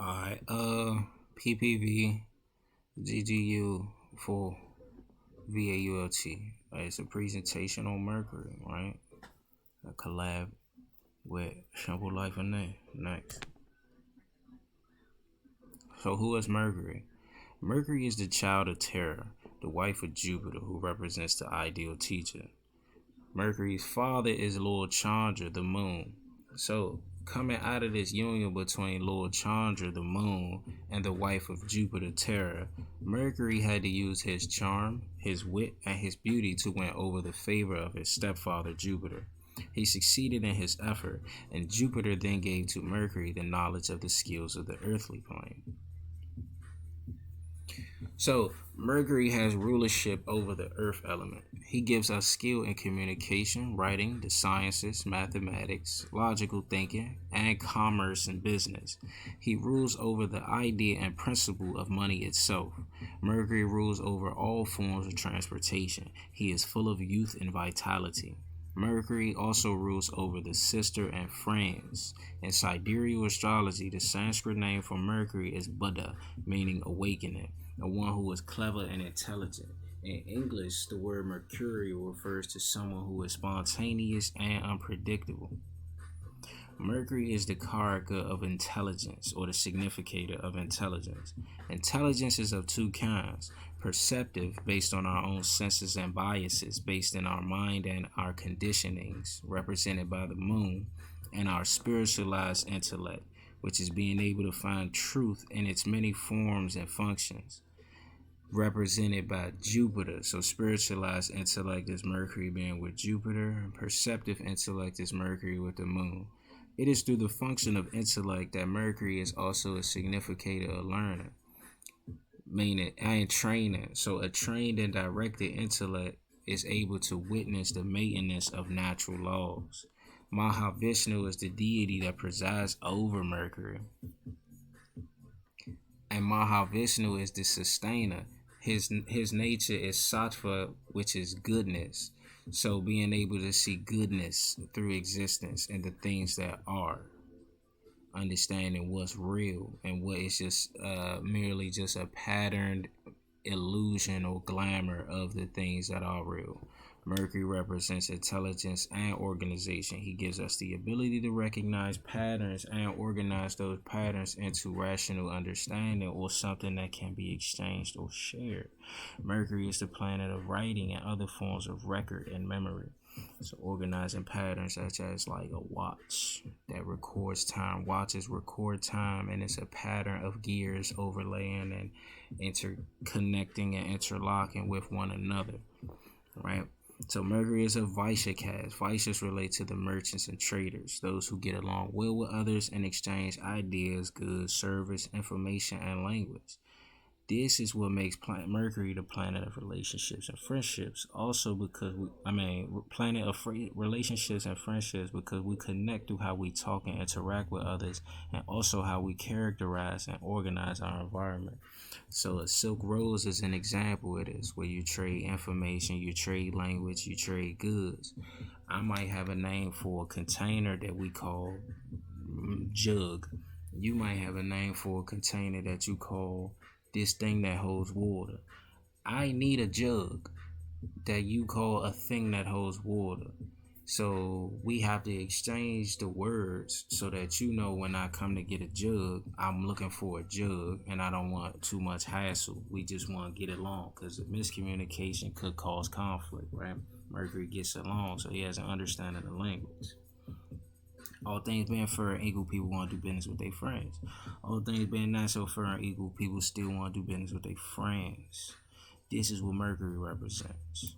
Alright, PPV GGU for VAULT. It's a presentation on Mercury, right? A collab with Simple Life and Name. Next. So who is Mercury? Mercury is the child of Terra, the wife of Jupiter, who represents the ideal teacher. Mercury's father is Lord Chandra, the moon. So coming out of this union between Lord Chandra, the moon, and the wife of Jupiter, Terra, Mercury had to use his charm, his wit, and his beauty to win over the favor of his stepfather, Jupiter. He succeeded in his effort, and Jupiter then gave to Mercury the knowledge of the skills of the earthly plane. So, Mercury has rulership over the earth element. He gives us skill in communication, writing, the sciences, mathematics, logical thinking, and commerce and business. He rules over the idea and principle of money itself. Mercury rules over all forms of transportation. He is full of youth and vitality. Mercury also rules over the sister and friends. In sidereal astrology, the Sanskrit name for Mercury is Budha, meaning awakening, the one who is clever and intelligent. In English, the word mercurial refers to someone who is spontaneous and unpredictable. Mercury is the karaka of intelligence, or the significator of intelligence. Intelligence is of two kinds: perceptive, based on our own senses and biases, based in our mind and our conditionings, represented by the moon, and our spiritualized intellect, which is being able to find truth in its many forms and functions, represented by Jupiter. So spiritualized intellect is Mercury being with Jupiter, and perceptive intellect is Mercury with the moon. It is through the function of intellect that Mercury is also a significator of learning, meaning and training. So a trained and directed intellect is able to witness the maintenance of natural laws. Mahavishnu is the deity that presides over Mercury, and Mahavishnu is the sustainer. His nature is sattva, which is goodness. So being able to see goodness through existence and the things that are, understanding what's real and what is just merely just a patterned illusion or glamour of the things that are real. Mercury represents intelligence and organization. He gives us the ability to recognize patterns and organize those patterns into rational understanding or something that can be exchanged or shared. Mercury is the planet of writing and other forms of record and memory. So organizing patterns such as like a watch that records time. Watches record time, and it's a pattern of gears overlaying and interconnecting and interlocking with one another, right? So Mercury is a Vaishya cast. Vaishyas relate to the merchants and traders, those who get along well with others and exchange ideas, goods, service, information, and language. This is what makes Mercury the planet of relationships and friendships. Also, because planet of relationships and friendships, because we connect through how we talk and interact with others, and also how we characterize and organize our environment. So, a silk rose is an example of this, where you trade information, you trade language, you trade goods. I might have a name for a container that we call jug. You might have a name for a container that you call this thing that holds water. I need a jug that you call a thing that holds water. So we have to exchange the words so that you know when I come to get a jug, I'm looking for a jug and I don't want too much hassle. We just want to get along, because miscommunication could cause conflict, right? Mercury gets along, so he has an understanding of language. All things being fair and equal, people want to do business with their friends. All things being not so fair and equal, people still want to do business with their friends. This is what Mercury represents.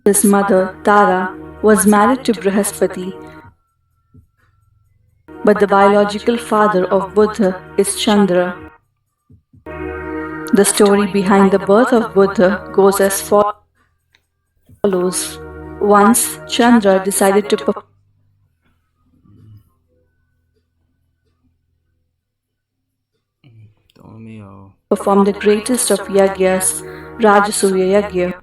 His mother, Tara, was married to Brihaspati, but the biological father of Buddha is Chandra. The story behind the birth of Buddha goes as follows. Once, Chandra decided to perform me or perform the greatest of yagyas, Rajasuya Yagya.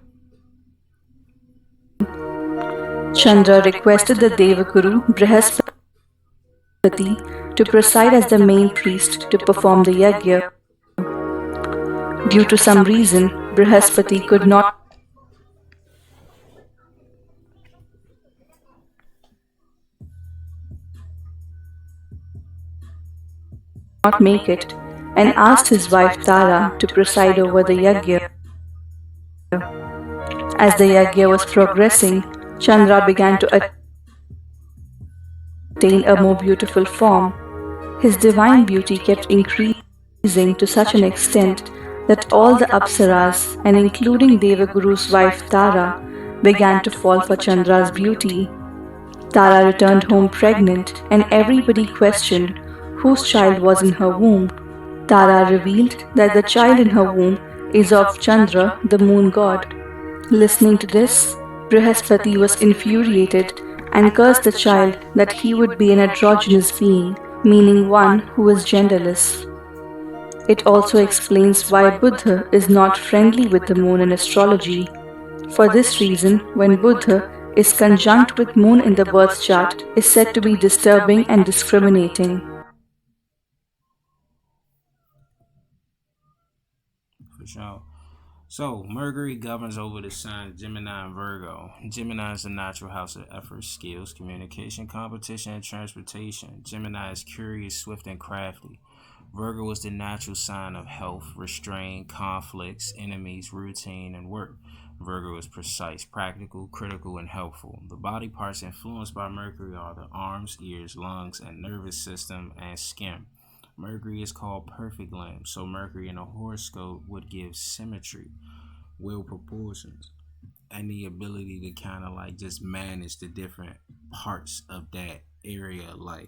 Chandra requested the Devaguru Brihaspati to preside as the main priest to perform the yagya. Due to some reason, Brihaspati could not make it and asked his wife Tara to preside over the yagya. As the yagya was progressing, Chandra began to attain a more beautiful form. His divine beauty kept increasing to such an extent that all the apsaras, and including Devaguru's wife Tara, began to fall for Chandra's beauty. Tara returned home pregnant, and everybody questioned whose child was in her womb. Tara revealed that the child in her womb is of Chandra, the moon god. Listening to this, Brihaspati was infuriated and cursed the child that he would be an androgynous being, meaning one who is genderless. It also explains why Buddha is not friendly with the moon in astrology. For this reason, when Buddha is conjunct with moon in the birth chart, is said to be disturbing and discriminating. for sure. So, Mercury governs over the signs Gemini and Virgo. Gemini is the natural house of effort, skills, communication, competition, and transportation. Gemini is curious, swift, and crafty. Virgo is the natural sign of health, restraint, conflicts, enemies, routine, and work. Virgo is precise, practical, critical, and helpful. The body parts influenced by Mercury are the arms, ears, lungs, and nervous system, and skin. Mercury is called perfect limb, so Mercury in a horoscope would give symmetry, will proportions, and the ability to kind of like just manage the different parts of that area of life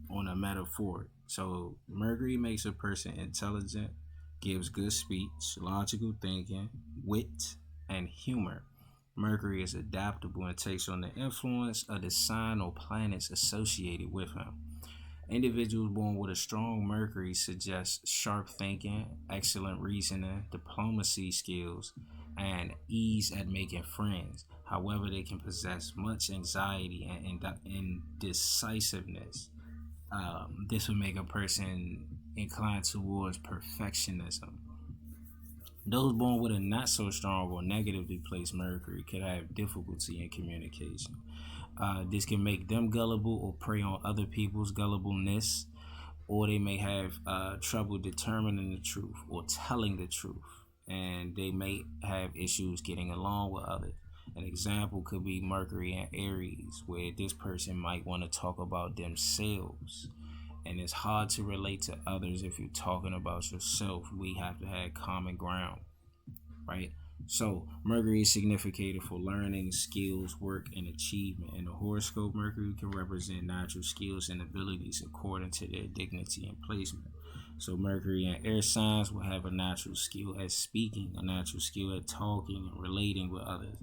on a metaphor. So Mercury makes a person intelligent, gives good speech, logical thinking, wit, and humor. Mercury is adaptable and takes on the influence of the sign or planets associated with him. Individuals born with a strong Mercury suggest sharp thinking, excellent reasoning, diplomacy skills, and ease at making friends. However, they can possess much anxiety and indecisiveness. This would make a person inclined towards perfectionism. Those born with a not so strong or negatively placed Mercury could have difficulty in communication. This can make them gullible or prey on other people's gullibleness, or they may have trouble determining the truth or telling the truth, and they may have issues getting along with others. An example could be Mercury and Aries, where this person might want to talk about themselves, and it's hard to relate to others if you're talking about yourself. We have to have common ground, right? So, Mercury is significated for learning, skills, work, and achievement. In the horoscope, Mercury can represent natural skills and abilities according to their dignity and placement. So, Mercury and air signs will have a natural skill at speaking, a natural skill at talking and relating with others.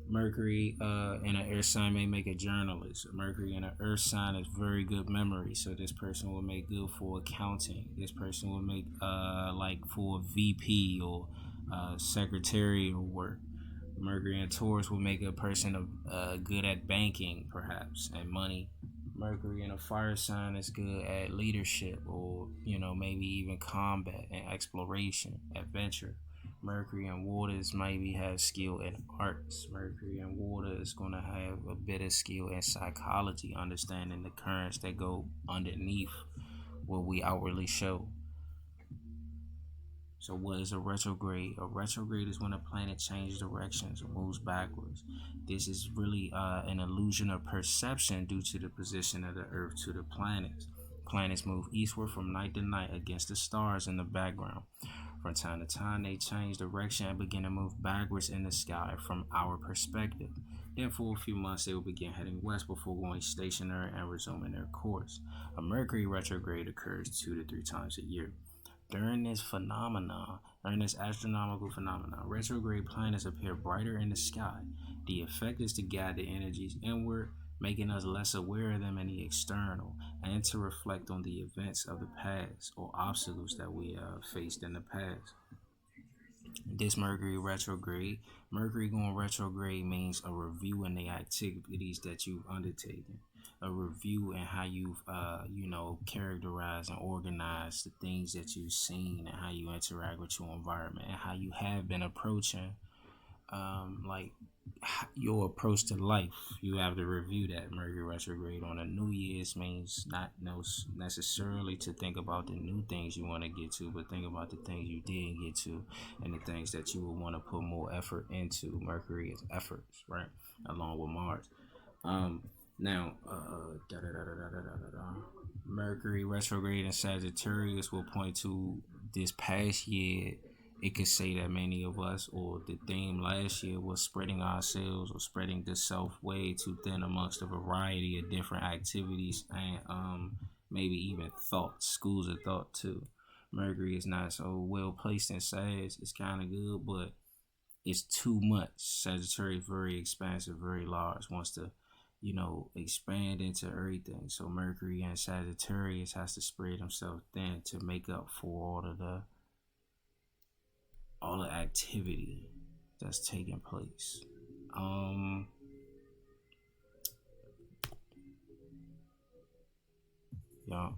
Mercury in an air sign may make a journalist. Mercury in an earth sign is very good memory, so this person will make good for accounting. This person will make like for VP or secretarial work. Mercury in Taurus will make a person good at banking, perhaps, and money. Mercury in a fire sign is good at leadership, or maybe even combat and exploration, adventure. Mercury and waters maybe have skill in arts. Mercury and water is going to have a bit of skill in psychology, understanding the currents that go underneath what we outwardly show. So, what is a retrograde? A retrograde is when a planet changes directions or moves backwards. This is really an illusion of perception due to the position of the Earth to the planets. Planets move eastward from night to night against the stars in the background. From time to time, they change direction and begin to move backwards in the sky from our perspective. Then, for a few months, they will begin heading west before going stationary and resuming their course. A Mercury retrograde occurs 2 to 3 times a year. During this astronomical phenomenon, retrograde planets appear brighter in the sky. The effect is to guide the energies inward making us less aware of them in the external, and to reflect on the events of the past or obstacles that we faced in the past. This Mercury retrograde, Mercury going retrograde means a review in the activities that you've undertaken, a review in how you've, characterized and organized the things that you've seen and how you interact with your environment and how you have been approaching like your approach to life. You have to review that. Mercury retrograde on a New Year's means not necessarily to think about the new things you want to get to, but think about the things you did get to and the things that you would want to put more effort into. Mercury is efforts, right? Along with Mars. Now, Mercury retrograde in Sagittarius will point to this past year. It could say that many of us, or the theme last year, was spreading ourselves or spreading the self way too thin amongst a variety of different activities and maybe even thoughts, schools of thought too. Mercury is not so well placed in Sag. It's kind of good, but it's too much. Sagittarius very expansive, very large, wants to expand into everything. So Mercury and Sagittarius has to spread himself thin to make up for all the activity that's taking place. Yeah.